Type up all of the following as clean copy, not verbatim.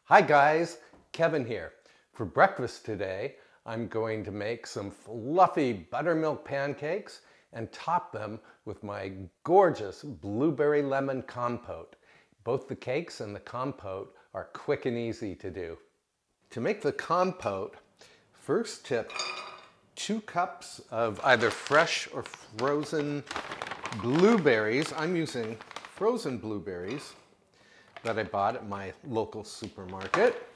Hi guys, Kevin here. For breakfast today, I'm going to make some fluffy buttermilk pancakes and top them with my gorgeous blueberry lemon compote. Both the cakes and the compote are quick and easy to do. To make the compote, first tip 2 cups of either fresh or frozen blueberries. I'm using frozen blueberries that I bought at my local supermarket.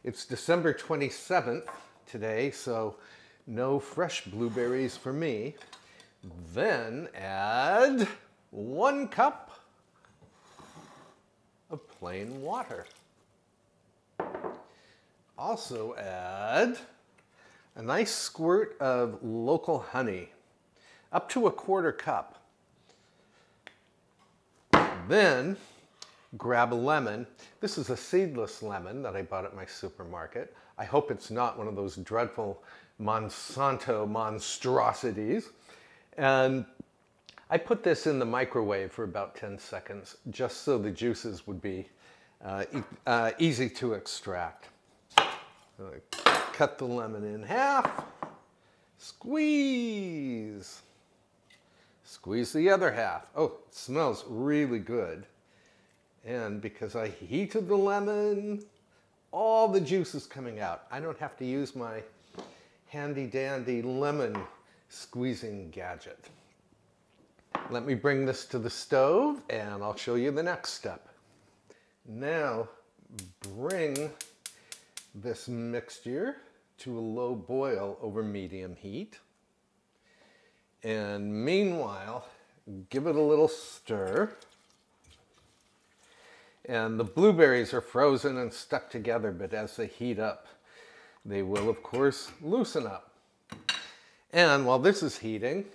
It's December 27th today, so no fresh blueberries for me. Then add 1 cup of plain water. Also add a nice squirt of local honey, up to 1/4 cup. Then grab a lemon. This is a seedless lemon that I bought at my supermarket. I hope it's not one of those dreadful Monsanto monstrosities. And I put this in the microwave for about 10 seconds, just so the juices would be easy to extract. So I cut the lemon in half, squeeze. Squeeze the other half. Oh, it smells really good. And because I heated the lemon, all the juice is coming out. I don't have to use my handy dandy lemon squeezing gadget. Let me bring this to the stove and I'll show you the next step. Now bring this mixture to a low boil over medium heat. And meanwhile, give it a little stir. And the blueberries are frozen and stuck together, but as they heat up, they will, of course, loosen up. And while this is heating,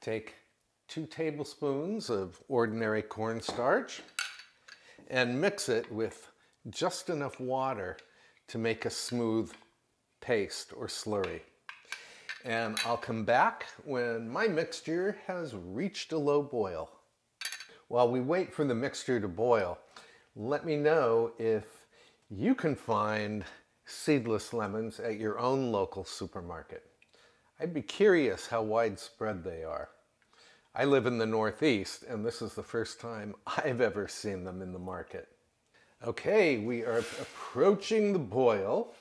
take 2 tablespoons of ordinary cornstarch and mix it with just enough water to make a smooth paste or slurry. And I'll come back when my mixture has reached a low boil. While we wait for the mixture to boil, let me know if you can find seedless lemons at your own local supermarket. I'd be curious how widespread they are. I live in the Northeast, and this is the first time I've ever seen them in the market. Okay, we are approaching the boil,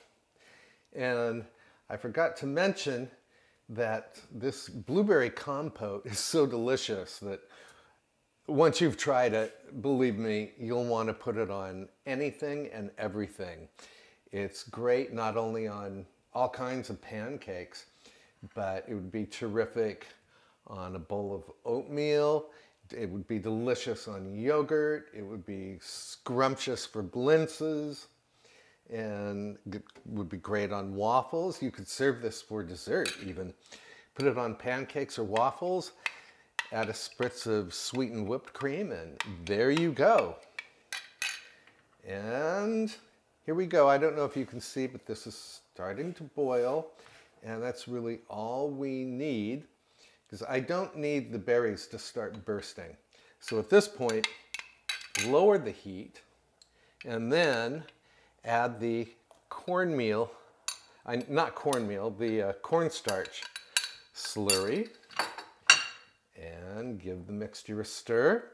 and I forgot to mention that this blueberry compote is so delicious that once you've tried it, believe me, you'll want to put it on anything and everything. It's great not only on all kinds of pancakes, but it would be terrific on a bowl of oatmeal. It would be delicious on yogurt. It would be scrumptious for blintzes, and it would be great on waffles. You could serve this for dessert even. Put it on pancakes or waffles. Add a spritz of sweetened whipped cream, and there you go. And here we go. I don't know if you can see, but this is starting to boil, and that's really all we need, because I don't need the berries to start bursting. So at this point, lower the heat, and then add the cornmeal, not cornmeal, the cornstarch slurry. And give the mixture a stir.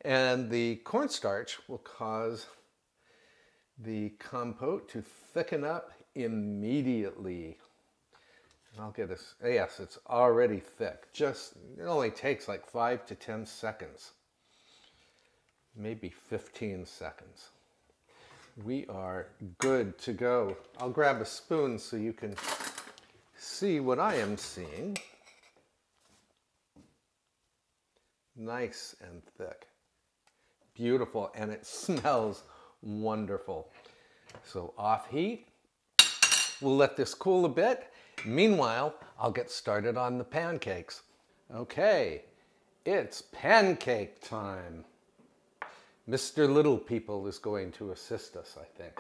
And the cornstarch will cause the compote to thicken up immediately. And I'll get a, yes, it's already thick. It only takes like 5 to 10 seconds. Maybe 15 seconds. We are good to go. I'll grab a spoon so you can see what I am seeing. Nice and thick. Beautiful, and it smells wonderful. So off heat. We'll let this cool a bit. Meanwhile, I'll get started on the pancakes. Okay, it's pancake time. Mr. Little People is going to assist us, I think.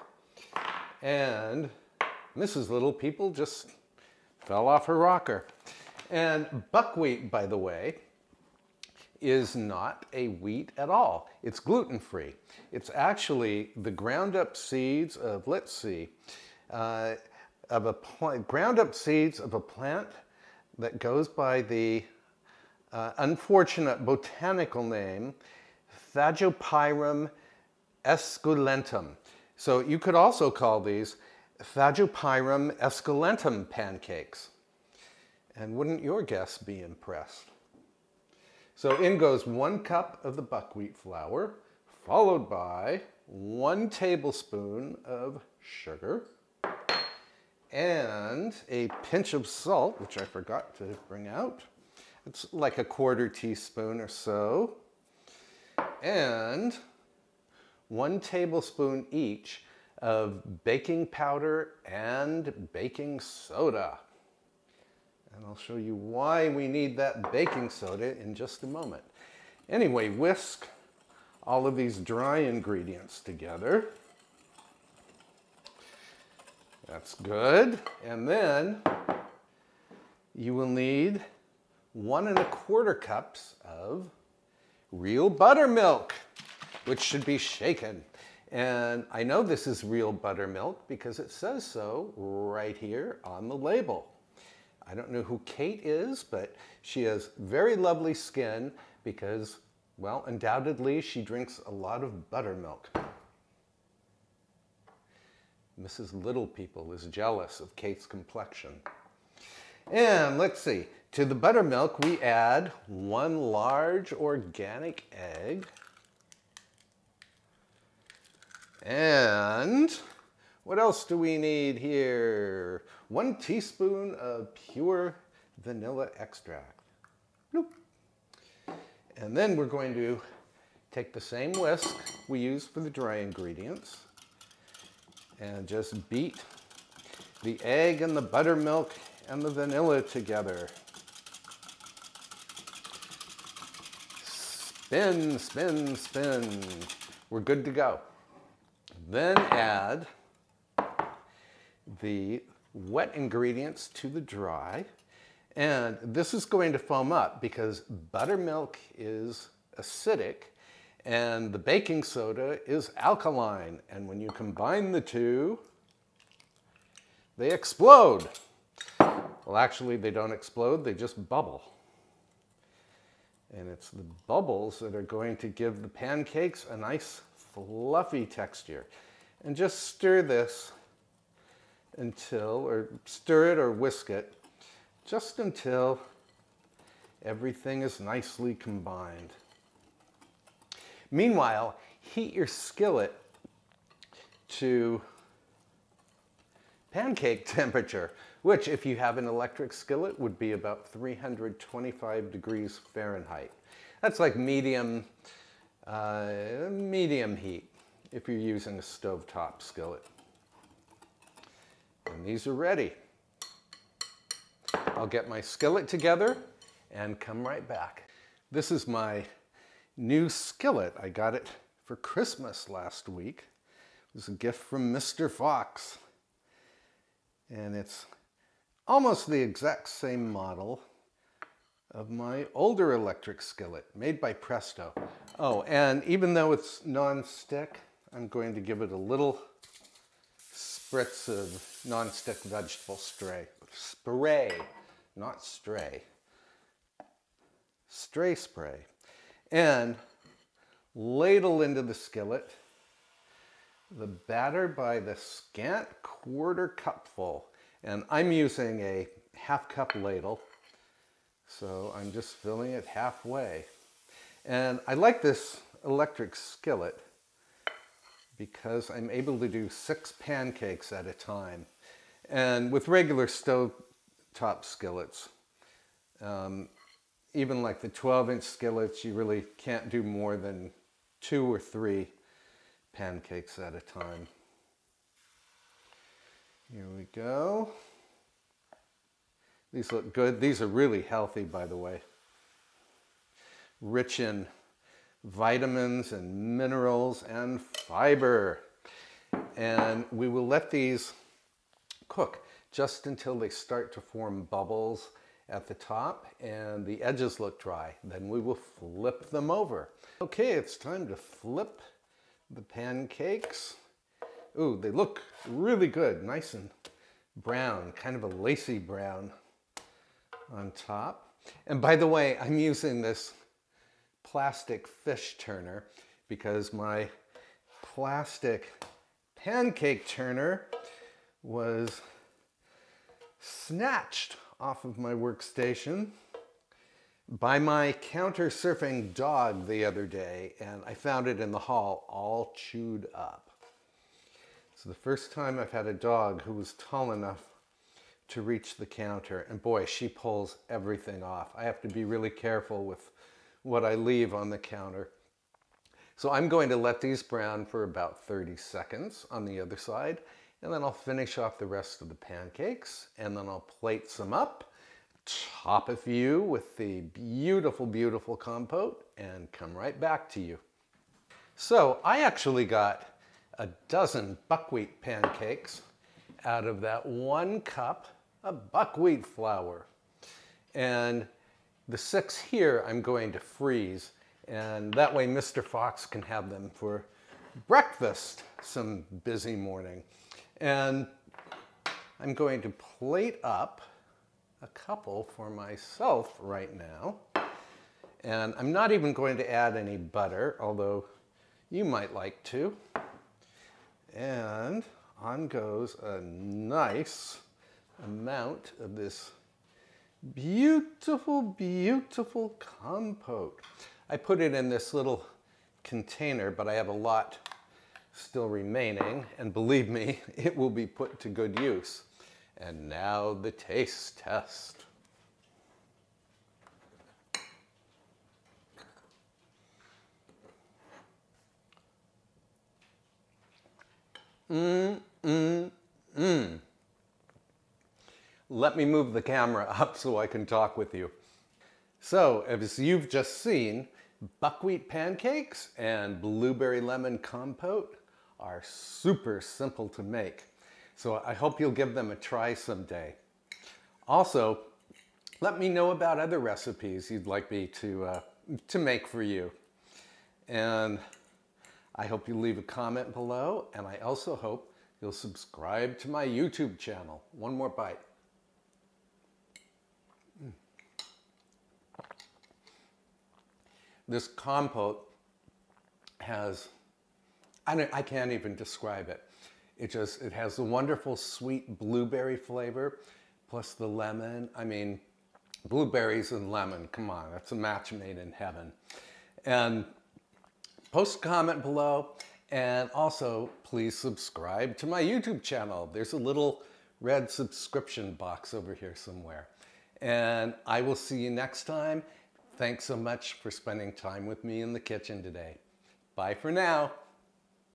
And Mrs. Little People just fell off her rocker. And buckwheat, by the way, is not a wheat at all. It's gluten-free. It's actually the ground up seeds of, let's see, ground up seeds of a plant that goes by the unfortunate botanical name Phagopyrum esculentum. So you could also call these Phagopyrum esculentum pancakes. And wouldn't your guests be impressed? So in goes 1 cup of the buckwheat flour, followed by 1 tablespoon of sugar and a pinch of salt, which I forgot to bring out. It's like a 1/4 teaspoon or so, and 1 tablespoon each of baking powder and baking soda. And I'll show you why we need that baking soda in just a moment. Anyway, whisk all of these dry ingredients together. That's good. And then you will need 1 1/4 cups of real buttermilk, which should be shaken. And I know this is real buttermilk because it says so right here on the label. I don't know who Kate is, but she has very lovely skin because, well, undoubtedly she drinks a lot of buttermilk. Mrs. Little People is jealous of Kate's complexion. And let's see, to the buttermilk we add 1 large organic egg. And what else do we need here? 1 teaspoon of pure vanilla extract. Bloop. And then we're going to take the same whisk we used for the dry ingredients and just beat the egg and the buttermilk and the vanilla together. Spin, spin, spin. We're good to go. Then add the wet ingredients to the dry. And this is going to foam up because buttermilk is acidic and the baking soda is alkaline. And when you combine the two, they explode. Well, actually, they don't explode, they just bubble. And it's the bubbles that are going to give the pancakes a nice fluffy texture. And just stir this until, or stir it or whisk it, just until everything is nicely combined. Meanwhile, heat your skillet to pancake temperature, which if you have an electric skillet would be about 325 degrees Fahrenheit. That's like medium heat if you're using a stovetop skillet. And these are ready. I'll get my skillet together and come right back. This is my new skillet. I got it for Christmas last week. It was a gift from Mr. Fox. And it's almost the exact same model of my older electric skillet made by Presto. Oh, and even though it's non-stick, I'm going to give it a little spritz of non-stick vegetable spray, not stray. Stray spray. And ladle into the skillet the batter by the scant 1/4 cupful. And I'm using a 1/2 cup ladle, so I'm just filling it halfway. And I like this electric skillet because I'm able to do 6 pancakes at a time. And with regular stovetop skillets, even like the 12-inch skillets, you really can't do more than 2 or 3 pancakes at a time. Here we go. These look good. These are really healthy, by the way. Rich in vitamins and minerals and fiber. And we will let these cook just until they start to form bubbles at the top and the edges look dry. Then we will flip them over. Okay, it's time to flip the pancakes. Ooh, they look really good, nice and brown, kind of a lacy brown on top. And by the way, I'm using this plastic fish turner because my plastic pancake turner was snatched off of my workstation by my counter surfing dog the other day, and I found it in the hall all chewed up. It's the first time I've had a dog who was tall enough to reach the counter, and boy, she pulls everything off. I have to be really careful with what I leave on the counter. So I'm going to let these brown for about 30 seconds on the other side, and then I'll finish off the rest of the pancakes, and then I'll plate some up, top a few with the beautiful, beautiful compote, and come right back to you. So I actually got a dozen buckwheat pancakes out of that 1 cup of buckwheat flour. And the 6 here I'm going to freeze, and that way Mr. Fox can have them for breakfast some busy morning. And I'm going to plate up a couple for myself right now. And I'm not even going to add any butter, although you might like to. And on goes a nice amount of this beautiful, beautiful compote. I put it in this little container, but I have a lot still remaining, and believe me, it will be put to good use. And now the taste test. Let me move the camera up so I can talk with you. So, as you've just seen, buckwheat pancakes and blueberry lemon compote are super simple to make. So I hope you'll give them a try someday. Also, let me know about other recipes you'd like me to make for you. And I hope you leave a comment below, and I also hope you'll subscribe to my YouTube channel. One more bite. This compote has, I can't even describe it. It has a wonderful sweet blueberry flavor, plus the lemon. I mean, blueberries and lemon, come on, that's a match made in heaven. And post a comment below, and also please subscribe to my YouTube channel. There's a little red subscription box over here somewhere. And I will see you next time. Thanks so much for spending time with me in the kitchen today. Bye for now.